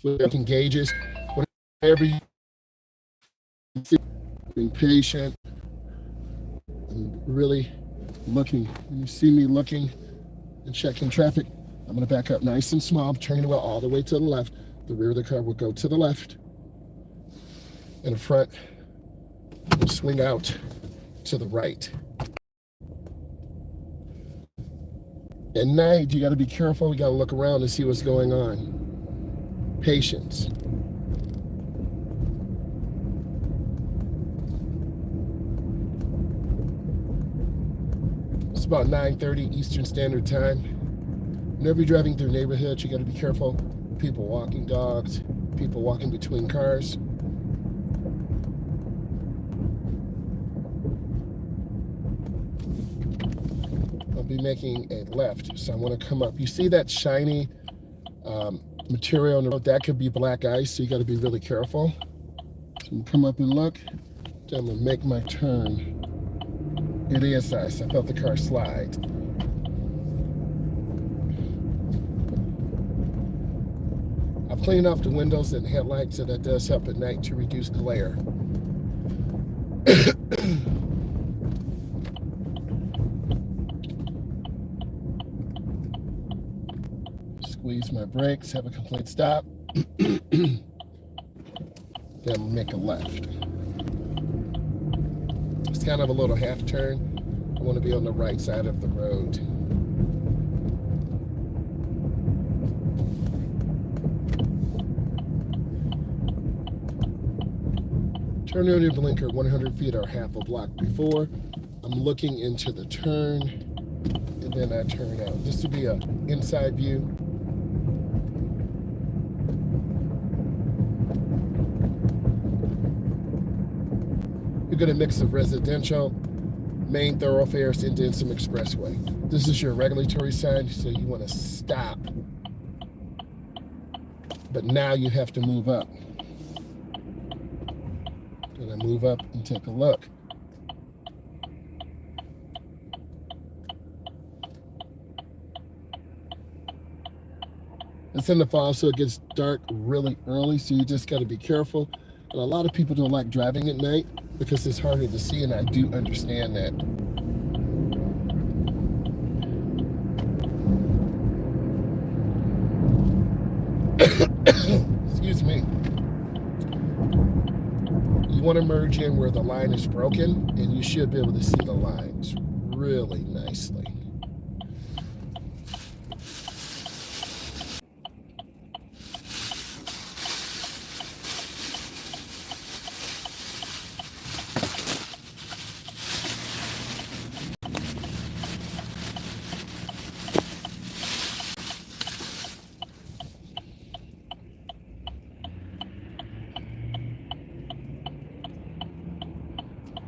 Looking gauges, whatever you see, being patient and really looking. When you see me looking and checking traffic, I'm going to back up nice and small. I'm turning the wheel all the way to the left. The rear of the car will go to the left, and the front will swing out to the right. At night, you got to be careful. You got to look around and see what's going on. Patience. It's about 9:30 Eastern Standard Time. Whenever you're driving through neighborhoods, you got to be careful. People walking dogs, people walking between cars. I'll be making a left, so I want to come up. You see that shiny material on the road? That could be black ice, so you got to be really careful. So I'm gonna come up and look. Then I'm gonna make my turn. It is ice. I felt the car slide. I've cleaned off the windows and headlights, so that does help at night to reduce glare. Squeeze my brakes, have a complete stop. Then make a left. It's kind of a little half turn. I want to be on the right side of the road. Turn on your blinker 100 feet or half a block before. I'm looking into the turn, and then I turn out. This would be an inside view. You're going to mix of residential, main thoroughfares, and then some expressway. This is your regulatory sign, so you want to stop. But now you have to move up. And I move up and take a look. It's in the fall, so it gets dark really early, so you just got to be careful. And a lot of people don't like driving at night because it's harder to see, and I do understand that. Excuse me. You want to merge in where the line is broken, and you should be able to see the lines really nicely.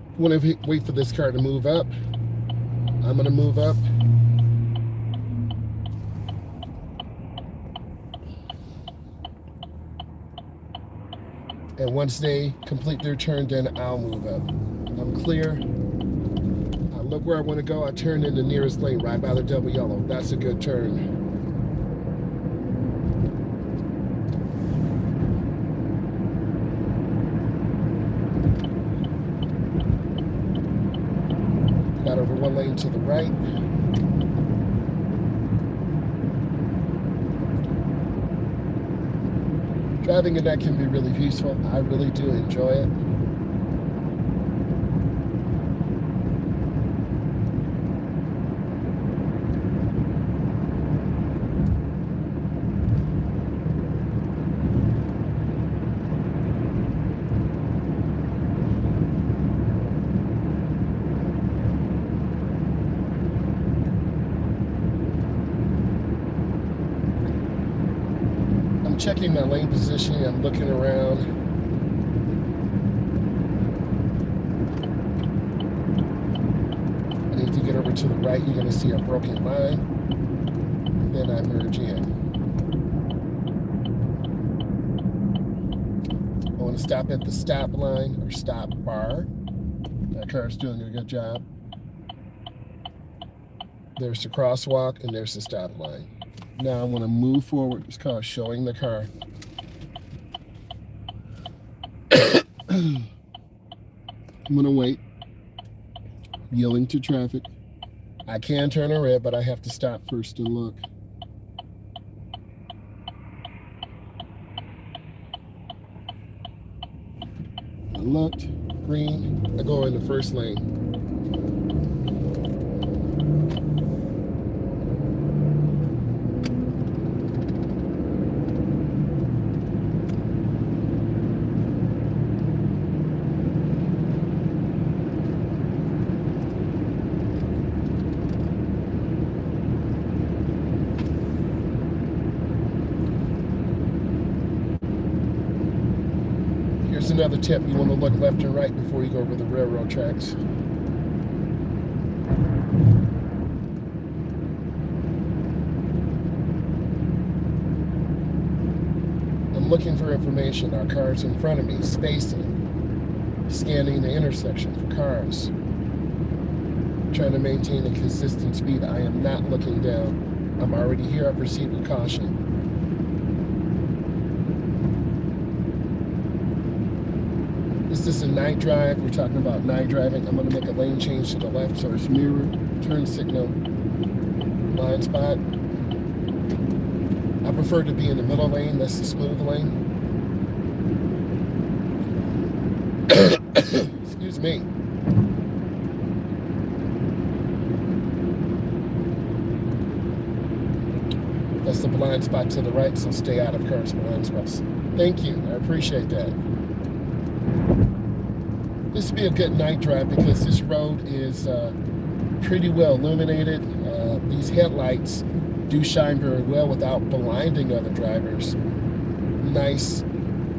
I want to wait for this car to move up. I'm going to move up. And once they complete their turn, then I'll move up. I'm clear. I look where I want to go. I turn in the nearest lane right by the double yellow. That's a good turn. Got over one lane to the right. Driving in that can be really peaceful. I really do enjoy it. Checking my lane position, I'm looking around. I need to get over to the right. You're going to see a broken line. Then I merge in. I want to stop at the stop line or stop bar. That car's doing a good job. There's the crosswalk and there's the stop line. Now I want to move forward. This car is showing the car. I'm gonna wait, yielding to traffic. I can turn a red, but I have to stop first and look. I looked, green, I go in the first lane. Here's another tip. You want to look left and right before you go over the railroad tracks. I'm looking for information. Are cars in front of me? Spacing. Scanning the intersection for cars. Trying to maintain a consistent speed. I am not looking down. I'm already here. I proceed with caution. This is a night drive. We're talking about night driving. I'm going to make a lane change to the left, so it's mirror, turn signal, blind spot. I prefer to be in the middle lane. That's the smooth lane. Excuse me. That's the blind spot to the right, so stay out of cars' blind spots. Thank you. I appreciate that. This would be a good night drive because this road is pretty well illuminated. These headlights do shine very well without blinding other drivers. Nice,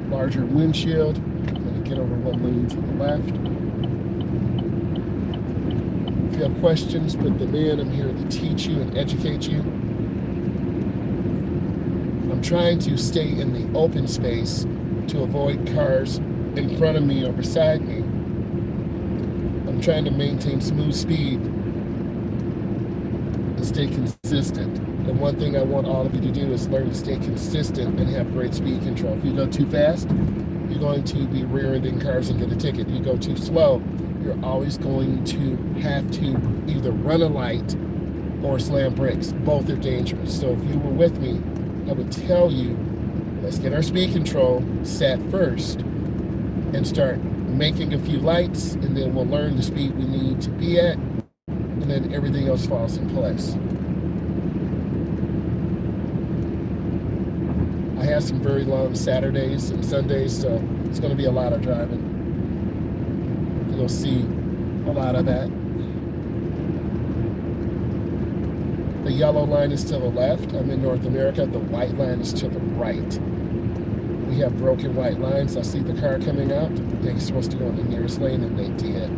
larger windshield. I'm going to get over one lane to the left. If you have questions, put them in. I'm here to teach you and educate you. I'm trying to stay in the open space to avoid cars in front of me or beside me. I'm trying to maintain smooth speed and stay consistent. And one thing I want all of you to do is learn to stay consistent and have great speed control. If you go too fast, you're going to be rear-ending cars and get a ticket. You go too slow, you're always going to have to either run a light or slam brakes. Both are dangerous. So if you were with me, I would tell you, let's get our speed control set first and start making a few lights, and then we'll learn the speed we need to be at, and then everything else falls in place. I have some very long Saturdays and Sundays, so it's going to be a lot of driving. You'll see a lot of that. The yellow line is to the left. I'm in North America. The white line is to the right. We have broken white lines. I see the car coming out. They're supposed to go in the nearest lane, and they did.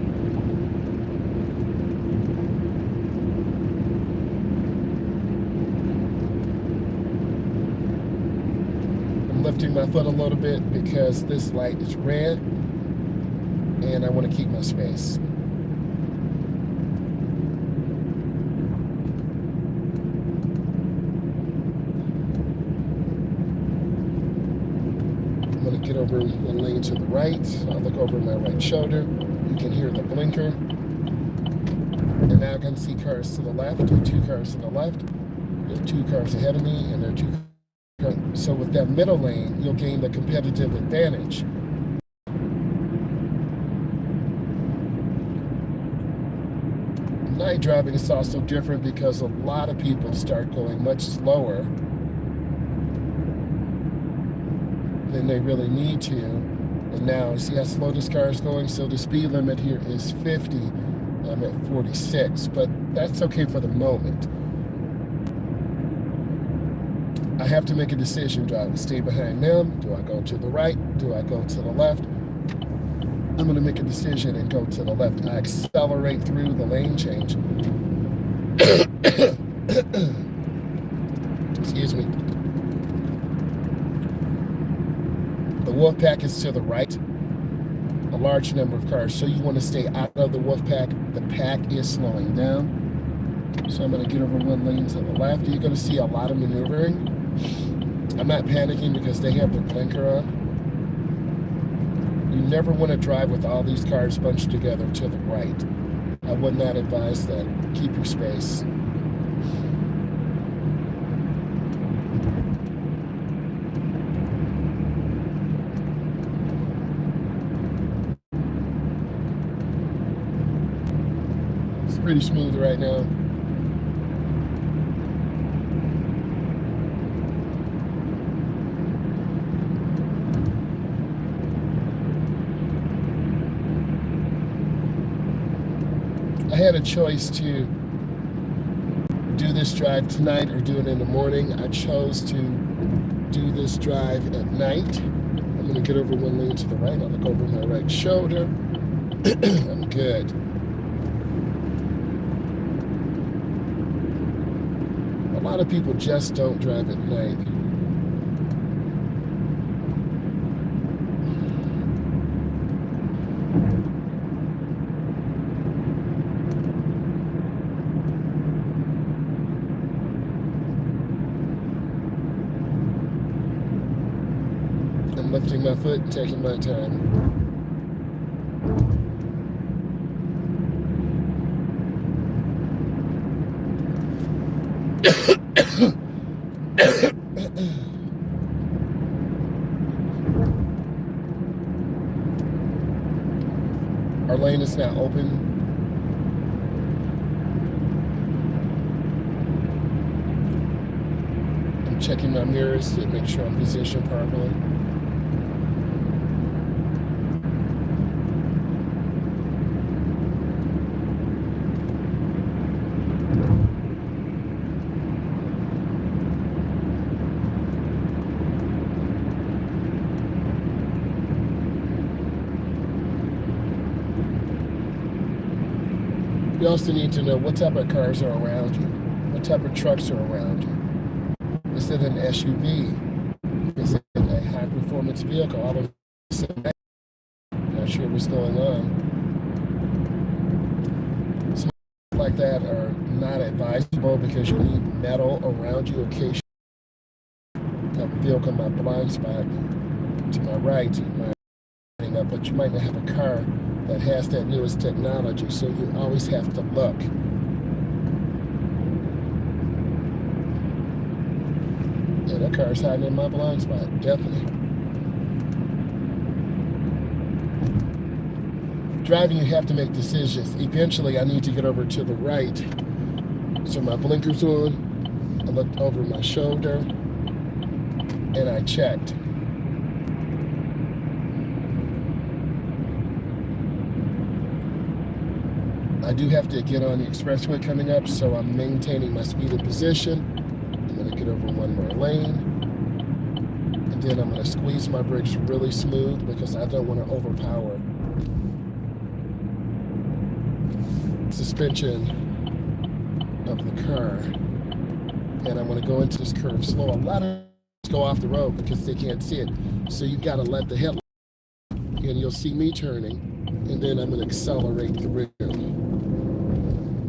I'm lifting my foot a little bit because this light is red, and I want to keep my space. Get over one lane to the right. I'll look over my right shoulder. You can hear the blinker. And now I can see cars to the left. There are two cars to the left. There are two cars ahead of me, and there are two cars. So with that middle lane, you'll gain the competitive advantage. Night driving is also different because a lot of people start going much slower than they really need to. And now, see how slow this car is going? So the speed limit here is 50. I'm at 46, but that's okay for the moment. I have to make a decision. Do I stay behind them? Do I go to the right? Do I go to the left? I'm going to make a decision and go to the left. I accelerate through the lane change. Excuse me. The wolf pack is to the right, a large number of cars, so you want to stay out of the wolf pack. The pack is slowing down, so I'm going to get over one lane to the left. You're going to see a lot of maneuvering. I'm not panicking because they have their blinker on. You never want to drive with all these cars bunched together to the right. I would not advise that. Keep your space. It's pretty smooth right now. I had a choice to do this drive tonight or do it in the morning. I chose to do this drive at night. I'm going to get over one lane to the right. I'll look over my right shoulder. I'm good. A lot of people just don't drive at night. I'm lifting my foot and taking my time. Our lane is now open. I'm checking my mirrors to make sure I'm positioned properly. You also need to know what type of cars are around you, what type of trucks are around you. Is it an SUV? Is it a high-performance vehicle? All of a sudden, not sure what's going on. Some like that are not advisable because you need metal around you occasionally. I have a vehicle in my blind spot to my right, but you might not have a car that has that newest technology, so you always have to look. Yeah, that car's hiding in my blind spot, definitely. Driving, you have to make decisions. Eventually, I need to get over to the right. So my blinker's on, I looked over my shoulder, and I checked. I do have to get on the expressway coming up, so I'm maintaining my speed and position. I'm going to get over one more lane. And then I'm going to squeeze my brakes really smooth because I don't want to overpower suspension of the car. And I'm going to go into this curve slow. A lot of go off the road because they can't see it. So you got to let the headlight, and you'll see me turning. And then I'm going to accelerate the rear.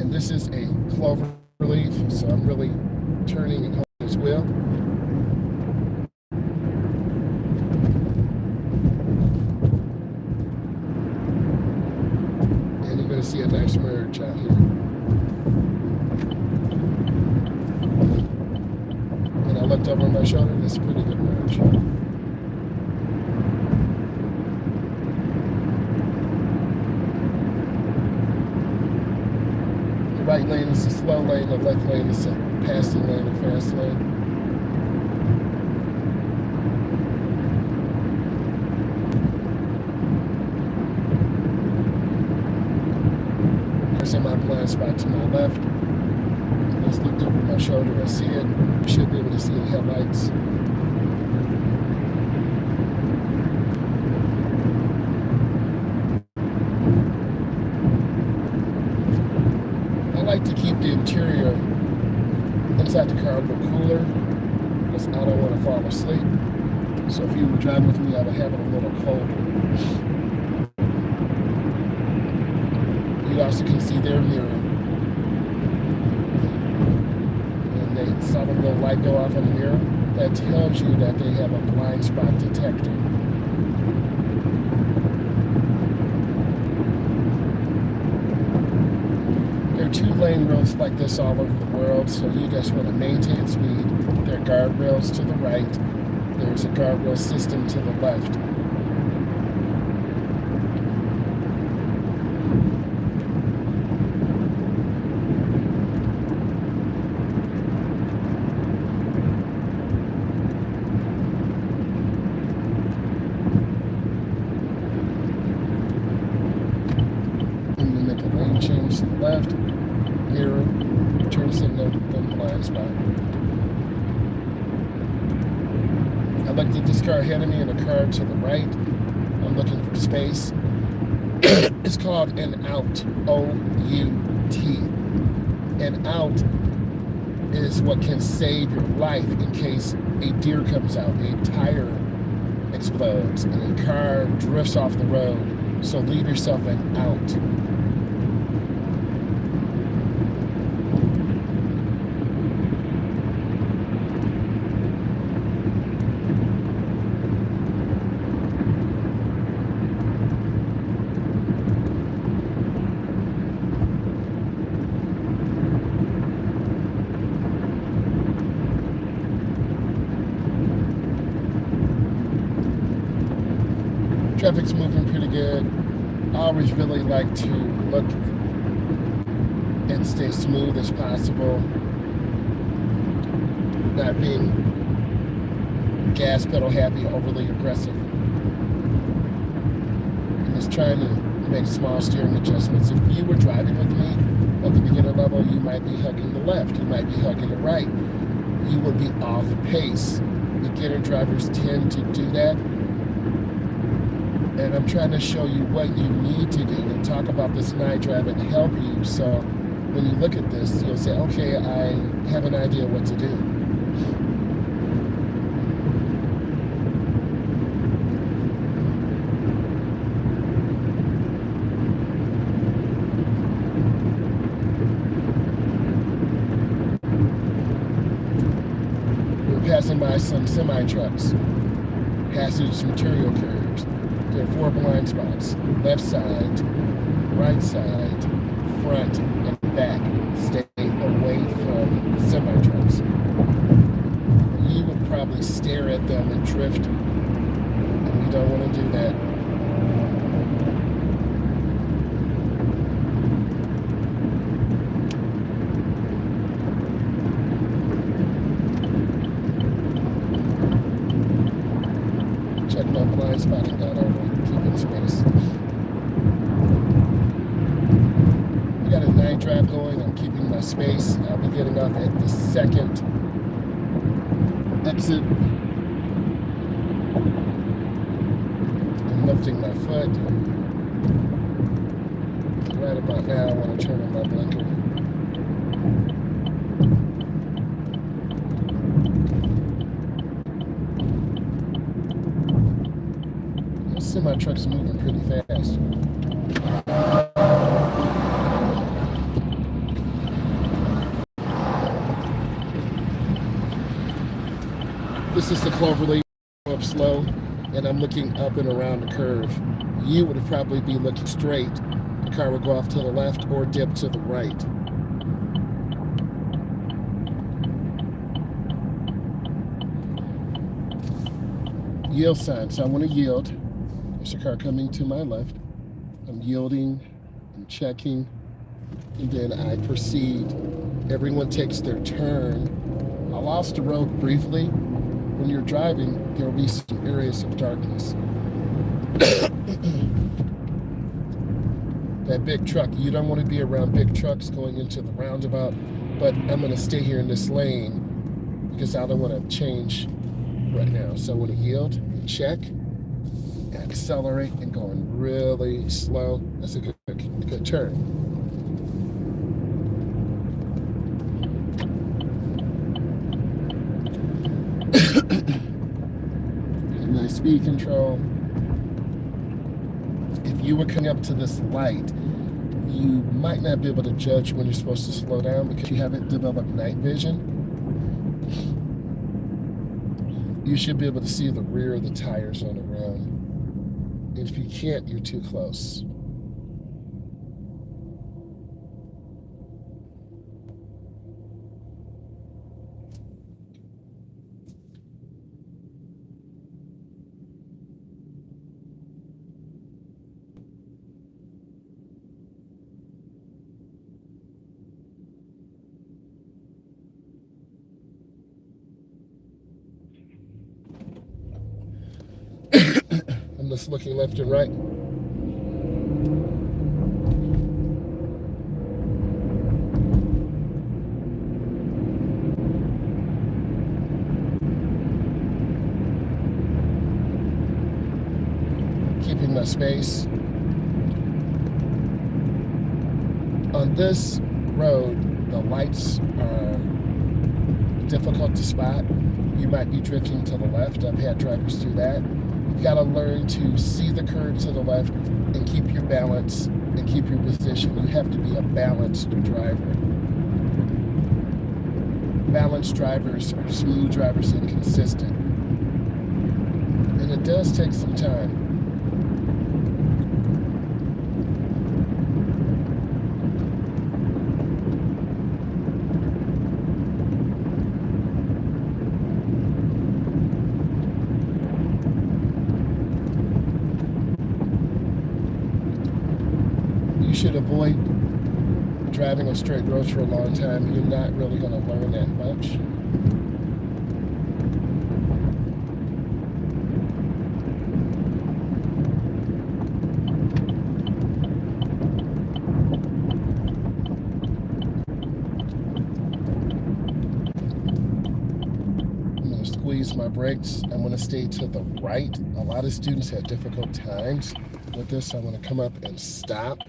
And this is a clover leaf, so I'm really turning and holding this wheel. And you're going to see a nice merge out here. And I looked over my shoulder, that's a pretty good merge. The right lane is a slow lane, the left lane is a passing lane, a fast lane. There's in my blind spot to my left. I just looked over my shoulder, I see it. You should be able to see the headlights. I like to keep the interior inside the car a little cooler because I don't want to fall asleep. So if you were driving with me, I would have it a little colder. You also can see their mirror. And they saw the little light go off on the mirror. That tells you that they have a blind spot detector. are 2-lane roads like this all over the world, so you just want to maintain speed. There are guardrails to the right. There's a guardrail system to the left. Change to the left, mirror, turn signal, then blind spot. I looked at this car ahead of me and a car to the right. I'm looking for space. It's called an out, O-U-T. An out is what can save your life in case a deer comes out, a tire explodes, and a car drifts off the road. So leave yourself an out. Traffic's moving pretty good. I always really like to look and stay smooth as possible. Not being gas pedal happy, overly aggressive. And just trying to make small steering adjustments. If you were driving with me at the beginner level, you might be hugging the left, you might be hugging the right. You would be off pace. Beginner drivers tend to do that. And I'm trying to show you what you need to do and talk about this night drive and help you. So when you look at this, you'll say, okay, I have an idea what to do. We're passing by some semi-trucks, hazardous material carriers. There are 4 blind spots, left side, right side, front, and back. Stay away from the semi-trucks. You would probably stare at them and drift, and we don't want to do that. Check my blind spotting down over. Keeping space. We got a night drive going. I'm keeping my space. I'll be getting off at the second exit. I'm lifting my foot. Right about now, I want to turn on my blinker. Semi-trucks are moving pretty fast. This is the Cloverleaf up slow, and I'm looking up and around the curve. You would probably be looking straight. The car would go off to the left or dip to the right. Yield sign, so I want to yield. There's a car coming to my left. I'm yielding, I'm checking, and then I proceed. Everyone takes their turn. I lost the road briefly. When you're driving, there will be some areas of darkness. That big truck, you don't want to be around big trucks going into the roundabout, but I'm going to stay here in this lane because I don't want to change right now. So I want to yield and check. Accelerate and going really slow. That's a good turn. Nice speed control. If you were coming up to this light, you might not be able to judge when you're supposed to slow down because you haven't developed night vision. You should be able to see the rear of the tires on the ground. And if you can't, you're too close. that's looking left and right. Keeping my space. On this road, the lights are difficult to spot. You might be drifting to the left. I've had drivers do that. You've got to learn to see the curb to the left and keep your balance and keep your position. You have to be a balanced driver. Balanced drivers are smooth drivers and consistent. And it does take some time. You should avoid driving on straight roads for a long time. You're not really going to learn that much. I'm going to squeeze my brakes. I'm going to stay to the right. A lot of students have difficult times with this. I'm going to come up and stop.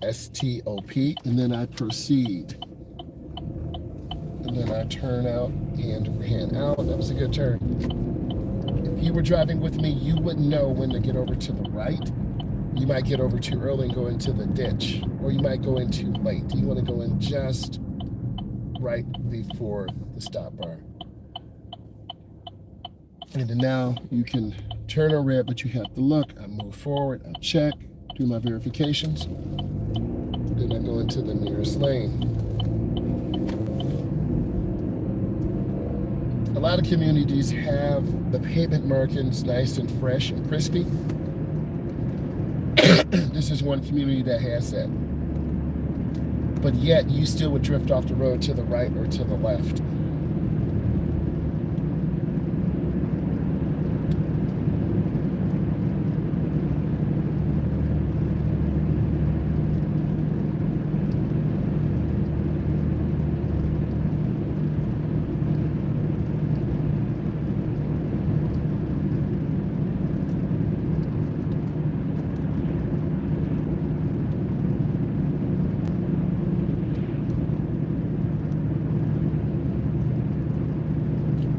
S-T-O-P, and then I proceed. And then I turn out and hand out. That was a good turn. If you were driving with me, you wouldn't know when to get over to the right. You might get over too early and go into the ditch, or you might go in too late. You want to go in just right before the stop bar. And then now you can turn a red, but you have to look. I move forward, I check, do my verifications. Then I go into the nearest lane. A lot of communities have the pavement markings nice and fresh and crispy. This is one community that has that. But yet you still would drift off the road to the right or to the left.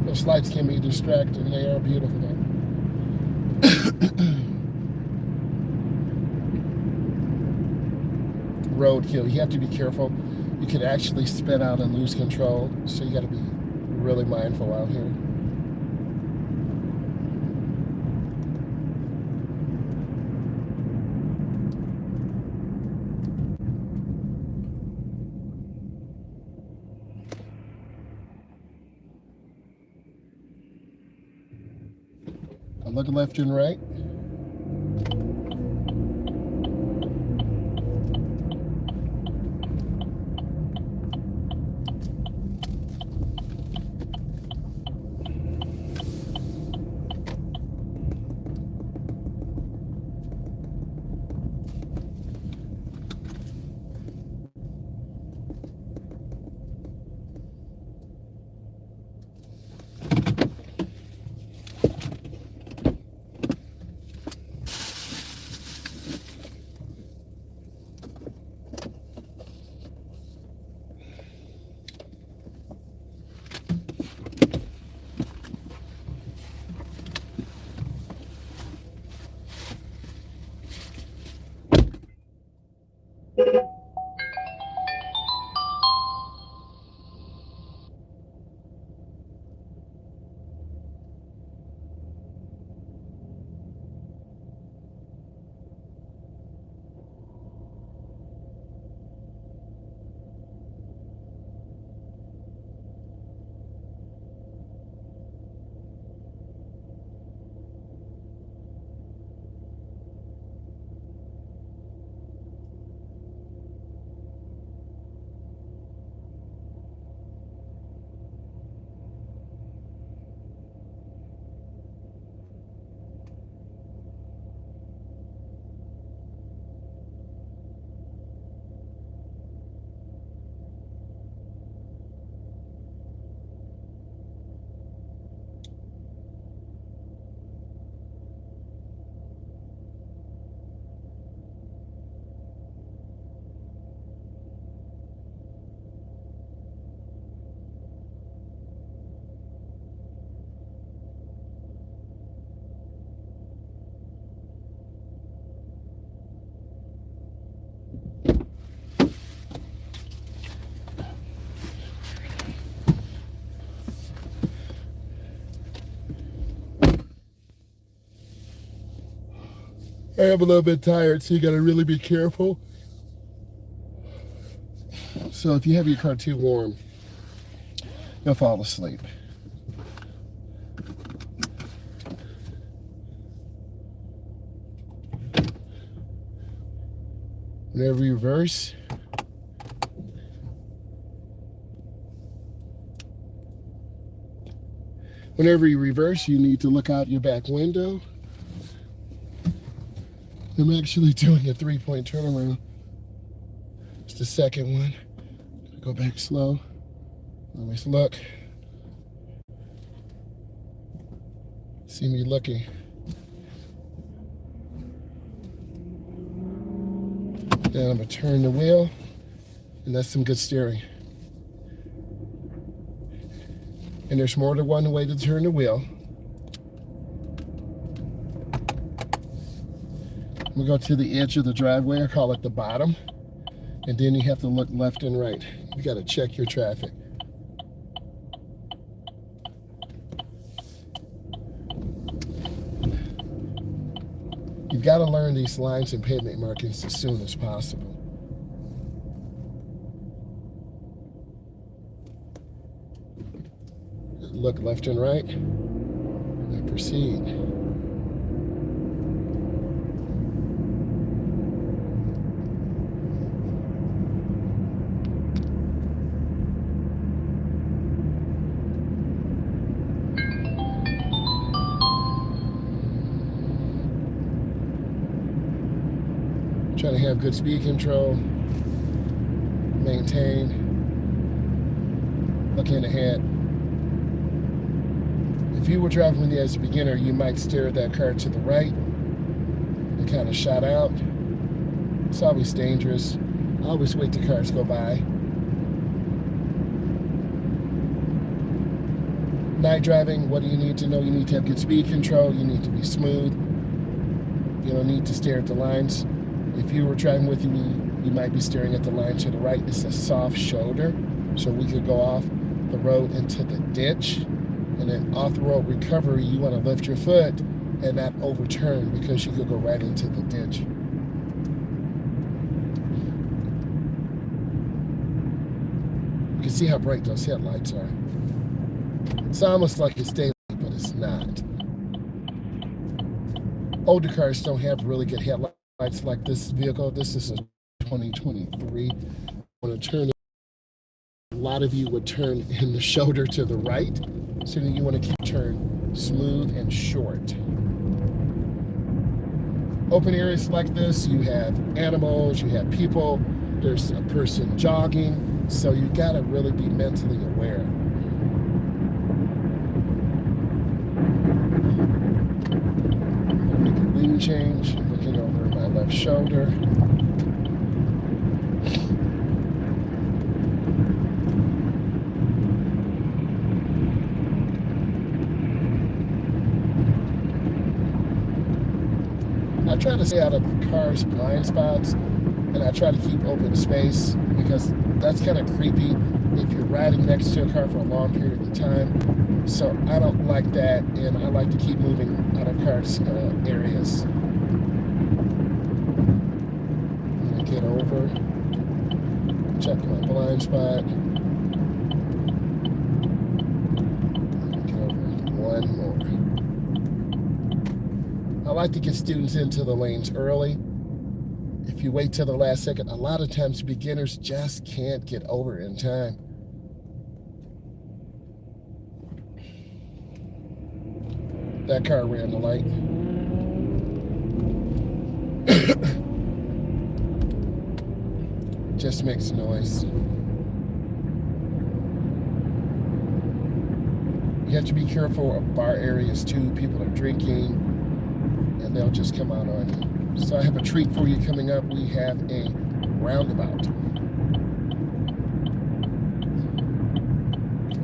Those lights can be distracting. They are beautiful though. Roadkill. You have to be careful. You could actually spin out and lose control. So you got to be really mindful out here. I look left and right. I am a little bit tired, so you gotta really be careful. So if you have your car too warm, you'll fall asleep. Whenever you reverse, you need to look out your back window. I'm actually doing a 3-point turnaround. It's the second one. Go back slow. Always look. See me looking. Then I'm gonna turn the wheel, and that's some good steering. And there's more than one way to turn the wheel. We go to the edge of the driveway, I call it the bottom, and then you have to look left and right. You gotta check your traffic. You've got to learn these lines and pavement markings as soon as possible. Look left and right, and proceed. Try to have good speed control, maintain, looking ahead. If you were driving with me as a beginner, you might steer that car to the right and kind of shot out. It's always dangerous. Always wait till cars go by. Night driving, what do you need to know? You need to have good speed control. You need to be smooth. You don't need to stare at the lines. If you were driving with me, you might be staring at the line to the right. It's a soft shoulder, so we could go off the road into the ditch. And then off-the-road recovery, you want to lift your foot and not overturn because you could go right into the ditch. You can see how bright those headlights are. It's almost like it's daylight, but it's not. Older cars don't have really good headlights like this vehicle. This is a 2023. I'm going to turn. A lot of you would turn in the shoulder to the right, so that you want to keep turn smooth and short. Open areas like this, you have animals, you have people, there's a person jogging, so you got to really be mentally aware. Make a lane change, looking over my left shoulder. I try to stay out of cars' blind spots, and I try to keep open space because that's kind of creepy if you're riding next to a car for a long period of time. So I don't like that, and I like to keep moving out of cars' areas. I'm gonna get over, check my blind spot. Get over one more. I like to get students into the lanes early. If you wait till the last second, a lot of times beginners just can't get over in time. That car ran the light. Just makes noise. You have to be careful of bar areas too. People are drinking, and they'll just come out on you. So I have a treat for you coming up. We have a roundabout.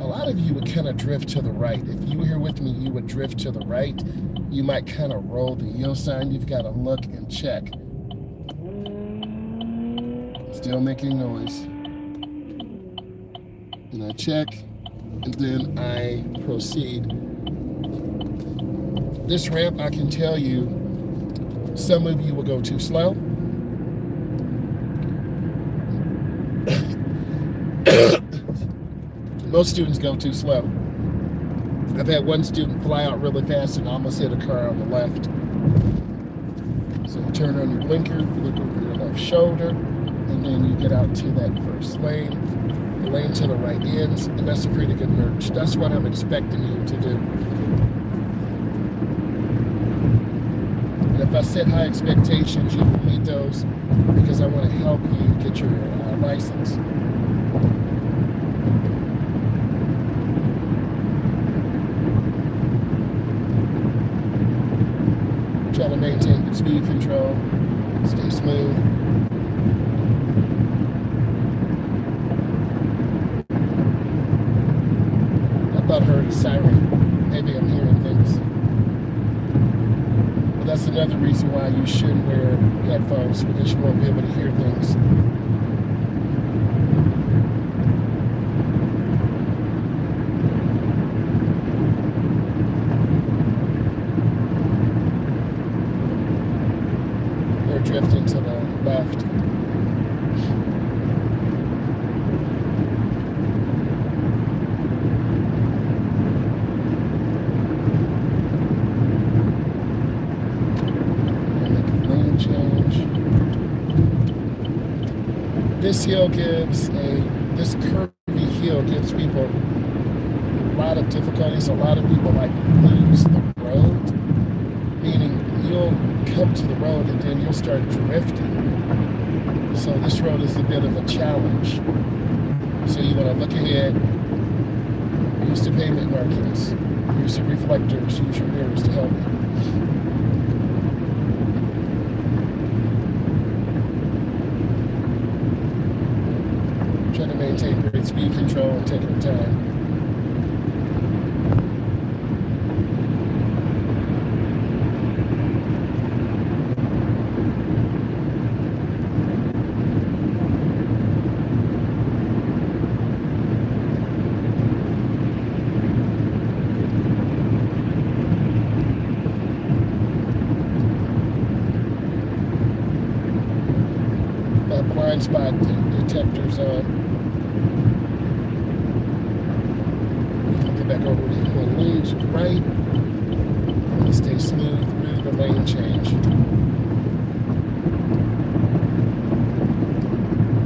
A lot of you would kind of drift to the right. If you were here with me, you would drift to the right. You might kind of roll the yield sign. You've got to look and check. Still making noise. And I check, and then I proceed. This ramp, I can tell you, Some of you will go too slow. Most students go too slow. I've had one student fly out really fast and almost hit a car on the left. So you turn on your blinker, you look over your left shoulder, and then you get out to that first lane. The lane to the right ends, and that's a pretty good merge. That's what I'm expecting you to do. And if I set high expectations, you will meet those because I want to help you get your license. Try to maintain good speed control, stay smooth. I thought I heard a siren. Maybe I'm hearing things. But that's another reason why you should wear headphones, because you won't be able to hear things. Drifting to the left. Make a lane change. This hill gives this curvy hill gives people a lot of difficulties. A lot of people lose the road, meaning you'll come to the road and then you'll start drifting. So this road is a bit of a challenge. So you want to look ahead, use the pavement markings, use the reflectors, use your mirrors to help you. Try to maintain great speed control and take your time. Blind spot detectors on. Get back over to the lane to the right. I'm going to stay smooth through the lane change.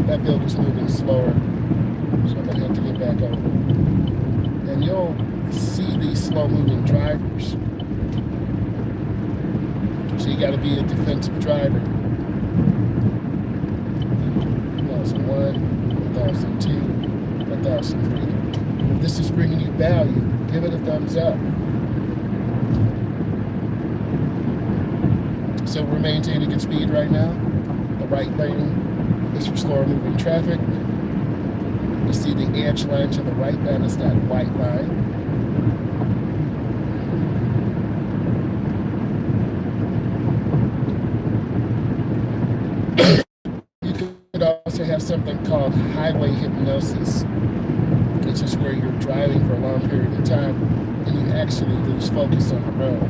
That builder's moving slower, so I'm going to have to get back over. And you'll see these slow-moving drivers. So you got to be a defensive driver. 1001, 1002, 1003. If this is bringing you value, give it a thumbs up. So we're maintaining good speed right now. The right lane is for slower moving traffic. You see the edge line to the right, that is that white line. Also have something called highway hypnosis, which is where you're driving for a long period of time and you actually lose focus on the road.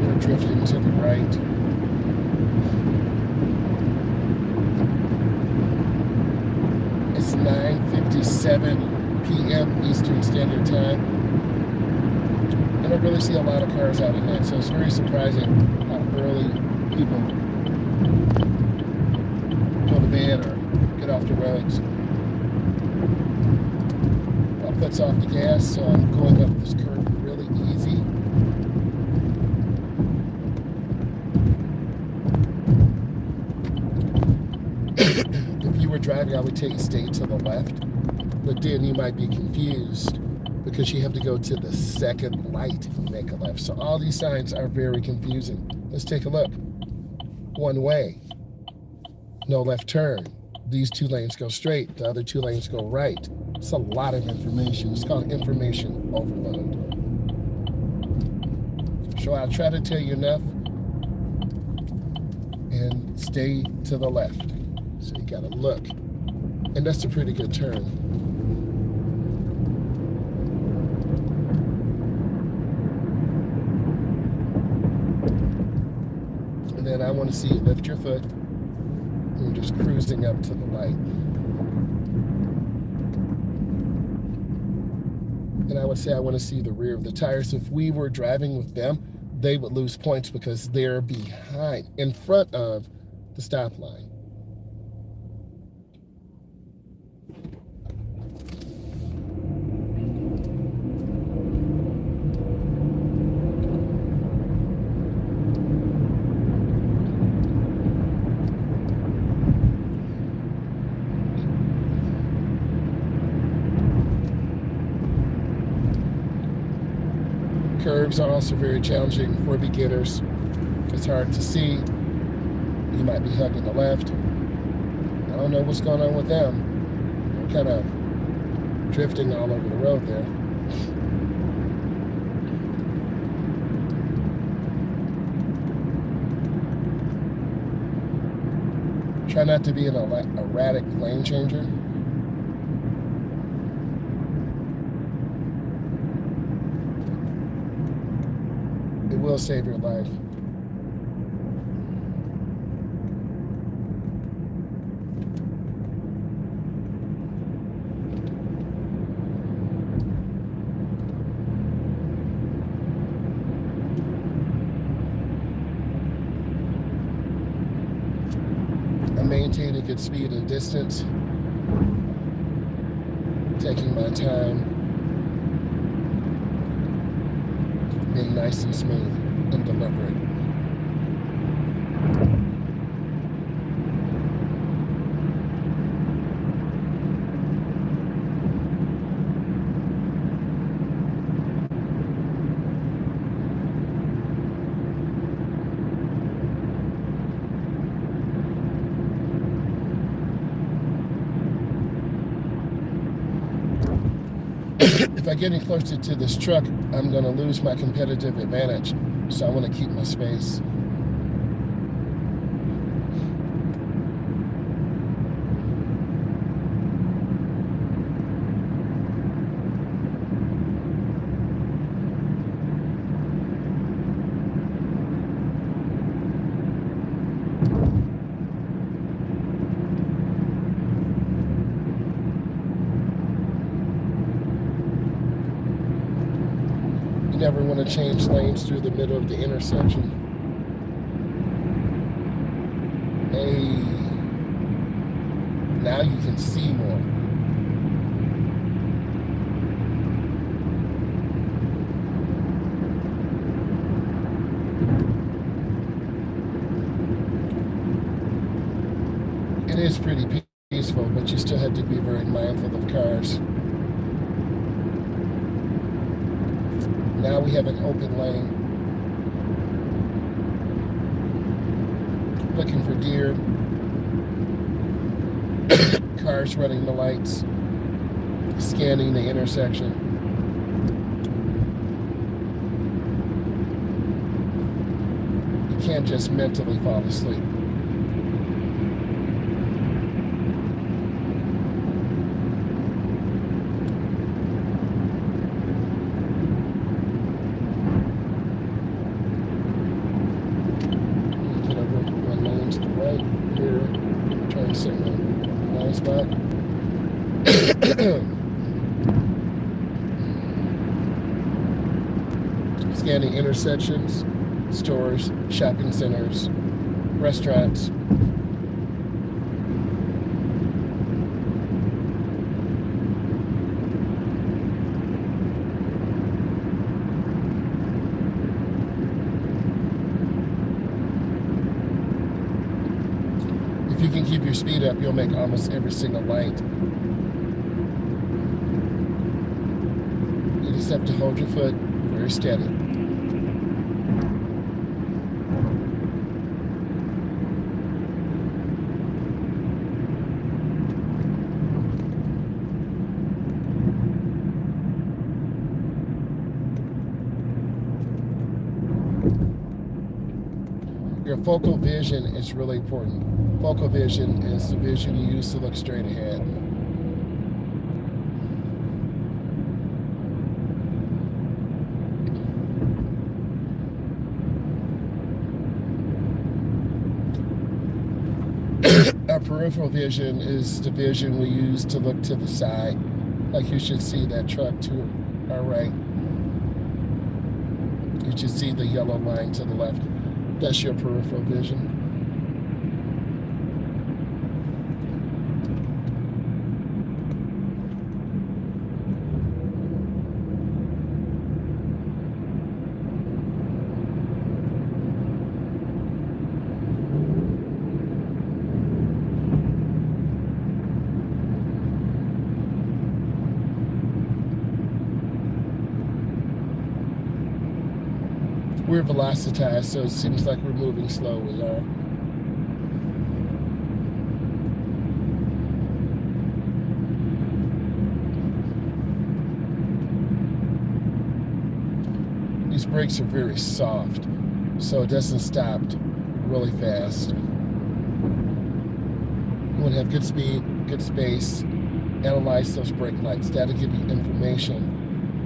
We're drifting to the right. It's 9:57 p.m. Eastern Standard Time. I don't really see a lot of cars out at night, so it's very surprising how early people go to bed or get off the roads. My foot's off the gas, so I'm going up this curve really easy. If you were driving, I would tell you stay to the left, but then you might be confused because you have to go to the second light if you make a left. So all these signs are very confusing. Let's take a look. One way, no left turn. These two lanes go straight, the other two lanes go right. It's a lot of information. It's called information overload. So I'll try to tell you enough and stay to the left. So you gotta look. And that's a pretty good turn. And then I want to see you lift your foot. And you're just cruising up to the light. And I would say I want to see the rear of the tires. If we were driving with them, they would lose points because they're behind, in front of the stop line. Curves are also very challenging for beginners. It's hard to see. You might be hugging the left. I don't know what's going on with them. They're kind of drifting all over the road there. Try not to be an erratic lane changer. It will save your life. I'm maintaining good speed and distance, taking my time, being nice and smooth and deliberate. If I get any closer to this truck, I'm going to lose my competitive advantage. So I want to keep my space. You never want to change lanes through the middle of the intersection. Hey, now you can see more. It is pretty peaceful, but you still have to be very mindful of cars. Now we have an open lane. Looking for deer. Cars running the lights. Scanning the intersection. You can't just mentally fall asleep. Scanning intersections, stores, shopping centers, restaurants. If you can keep your speed up, you'll make almost every single light. You just have to hold your foot very steady. Your focal vision is really important. Focal vision is the vision you use to look straight ahead. Our peripheral vision is the vision we use to look to the side. Like you should see that truck to our right. You should see the yellow line to the left. That's your peripheral vision. We're velocitized, so it seems like we're moving slow. We are. These brakes are very soft, so it doesn't stop really fast. You want to have good speed, good space, analyze those brake lights. That'll give you information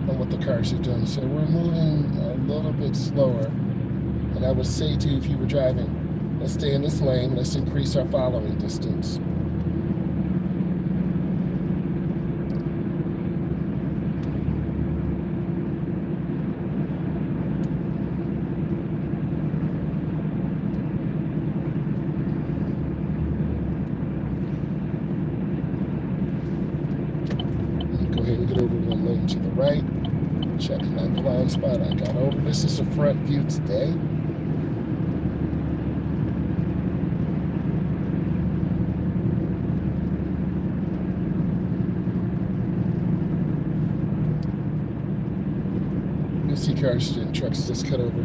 on what the cars are doing. So we're moving a little bit slower. And I would say to you, if you were driving, let's stay in this lane, let's increase our following distance. Go ahead and get over one lane to the right. Checking that blind spot I got over. This is the front view today. You'll see cars and trucks just cut over.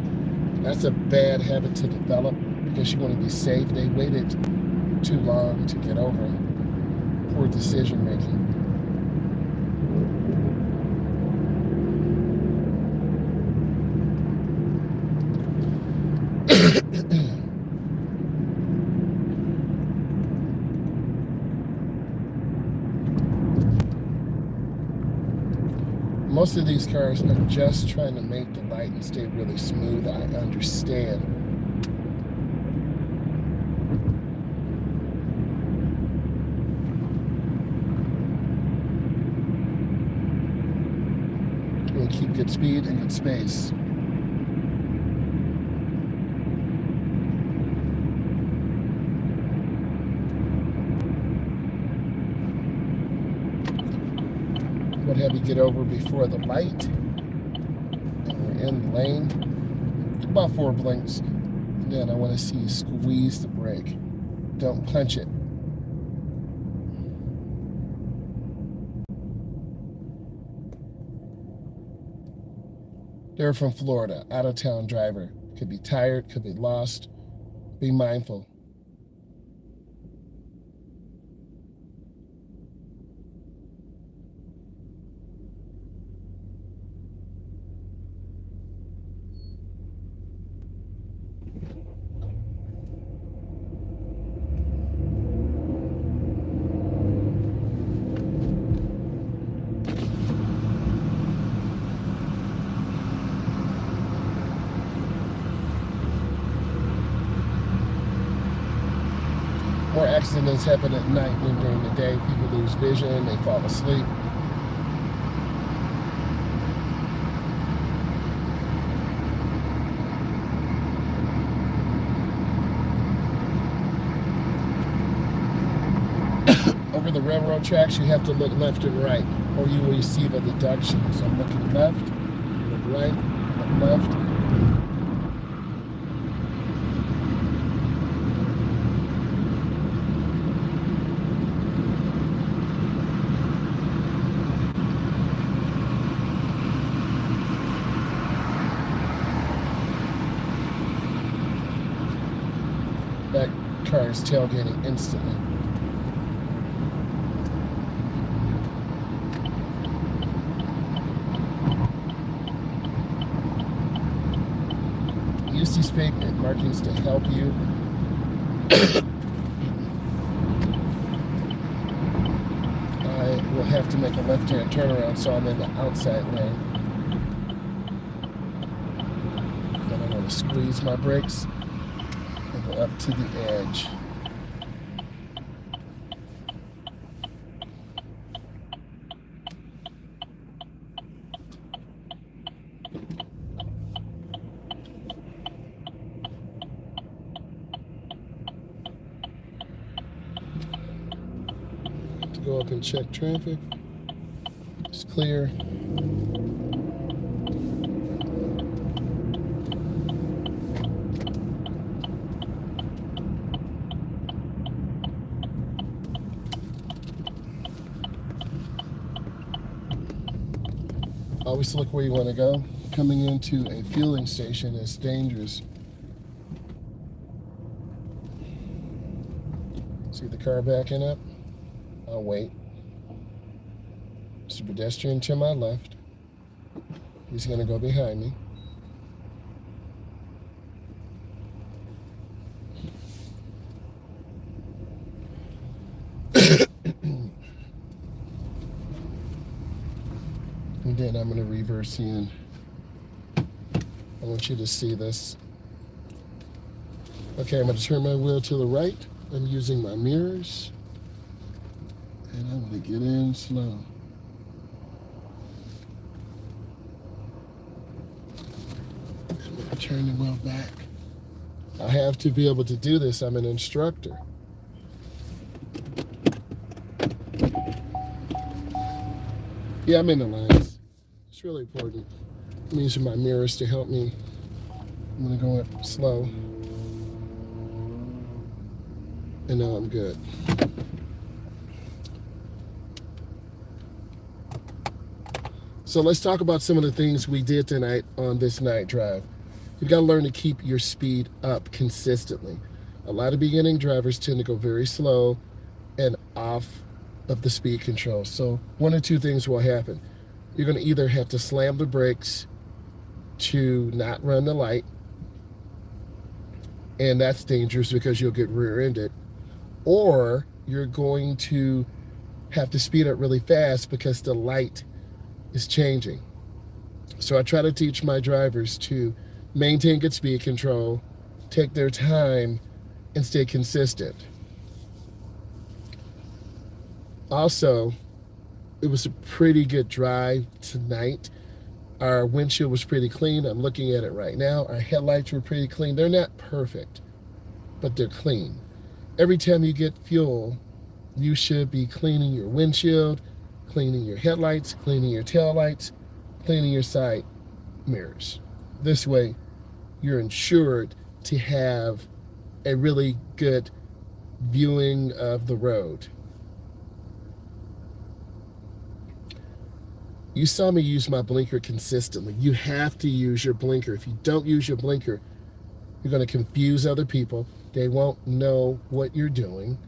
That's a bad habit to develop because you want to be safe. They waited too long to get over. Poor decision making. Most of these cars are just trying to make the light and stay really smooth. I understand. We'll keep good speed and good space. Would have you get over before the light, and we're in the lane. About 4 blinks. And then I want to see you squeeze the brake. Don't punch it. They're from Florida, out-of-town driver. Could be tired, could be lost. Be mindful. More accidents happen at night than during the day. People lose vision, they fall asleep. Over the railroad tracks, you have to look left and right, or you will receive a deduction. So I'm looking left, look right, look left. That car is tailgating instantly. emergency speed markings to help you. I will have to make a left-hand turnaround, so I'm in the outside lane. Then I'm going to squeeze my brakes and go up to the edge. Go up and check traffic. It's clear. Always look where you want to go. Coming into a fueling station is dangerous. See the car backing up? I'll wait. There's a pedestrian to my left. He's going to go behind me. And then I'm going to reverse in. I want you to see this. Okay, I'm going to turn my wheel to the right. I'm using my mirrors. And I'm going to get in slow. I'm going to turn the wheel back. I have to be able to do this. I'm an instructor. Yeah, I'm in the lines. It's really important. I'm using my mirrors to help me. I'm going to go up slow. And now I'm good. So let's talk about some of the things we did tonight on this night drive. You've got to learn to keep your speed up consistently. A lot of beginning drivers tend to go very slow and off of the speed control. So one or two things will happen. You're going to either have to slam the brakes to not run the light, and that's dangerous because you'll get rear-ended, or you're going to have to speed up really fast because the light is changing. So I try to teach my drivers to maintain good speed control, take their time, and stay consistent. Also, it was a pretty good drive tonight. Our windshield was pretty clean. I'm looking at it right now. Our headlights were pretty clean. They're not perfect, but they're clean. Every time you get fuel, you should be cleaning your windshield, cleaning your headlights, cleaning your taillights, cleaning your side mirrors. This way, you're ensured to have a really good viewing of the road. You saw me use my blinker consistently. You have to use your blinker. If you don't use your blinker, you're going to confuse other people. They won't know what you're doing,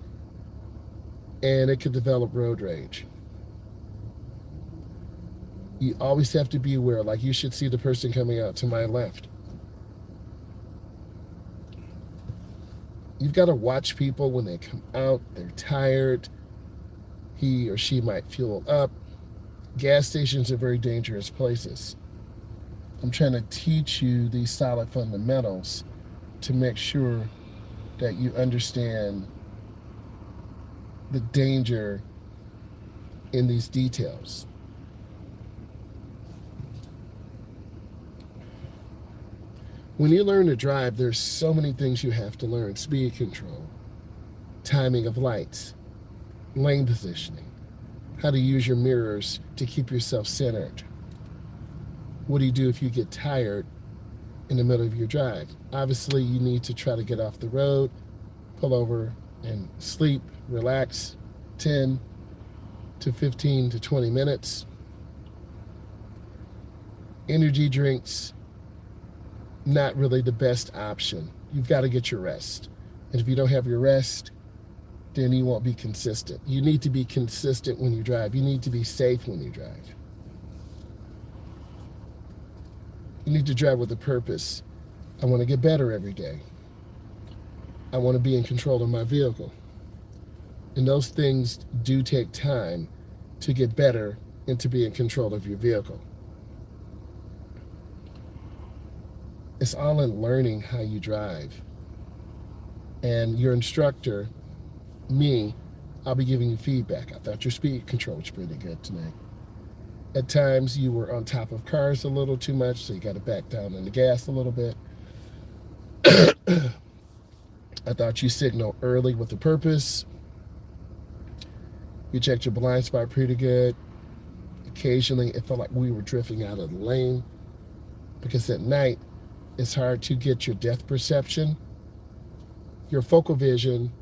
and it could develop road rage. You always have to be aware. Like, you should see the person coming out to my left. You've got to watch people when they come out. They're tired. He or she might fuel up. Gas stations are very dangerous places. I'm trying to teach you these solid fundamentals to make sure that you understand the danger in these details. When you learn to drive, there's so many things you have to learn. Speed control, timing of lights, lane positioning, how to use your mirrors to keep yourself centered. What do you do if you get tired in the middle of your drive? Obviously, you need to try to get off the road, pull over and sleep, relax 10 to 15 to 20 minutes. Energy drinks, not really the best option. You've got to get your rest. And if you don't have your rest, then you won't be consistent. You need to be consistent when you drive. You need to be safe when you drive. You need to drive with a purpose. I want to get better every day. I want to be in control of my vehicle. And those things do take time to get better and to be in control of your vehicle. It's all in learning how you drive. And your instructor, me, I'll be giving you feedback. I thought your speed control was pretty good tonight. At times you were on top of cars a little too much, so you got to back down on the gas a little bit. I thought you signaled early with a purpose. You checked your blind spot pretty good. Occasionally it felt like we were drifting out of the lane, because at night it's hard to get your depth perception. Your focal vision,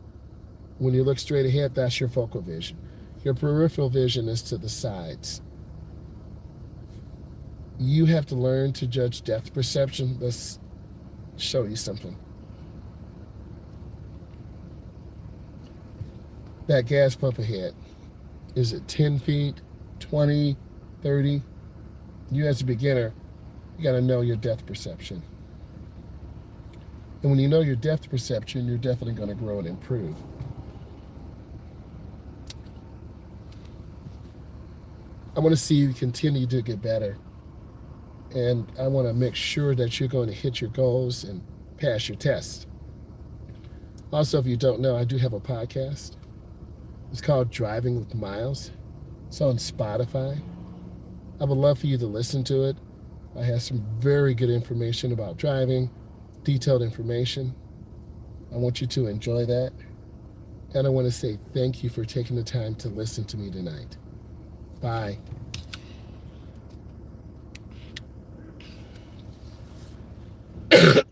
when you look straight ahead, that's your focal vision. Your peripheral vision is to the sides. You have to learn to judge depth perception. Let's show you something. That gas pump ahead, is it 10 feet, 20, 30? You as a beginner, you got to know your depth perception. And when you know your depth perception, you're definitely going to grow and improve. I want to see you continue to get better. And I want to make sure that you're going to hit your goals and pass your tests. Also, if you don't know, I do have a podcast. It's called Driving with Myles. It's on Spotify. I would love for you to listen to it. I have some very good information about driving, detailed information. I want you to enjoy that. And I want to say thank you for taking the time to listen to me tonight. Bye.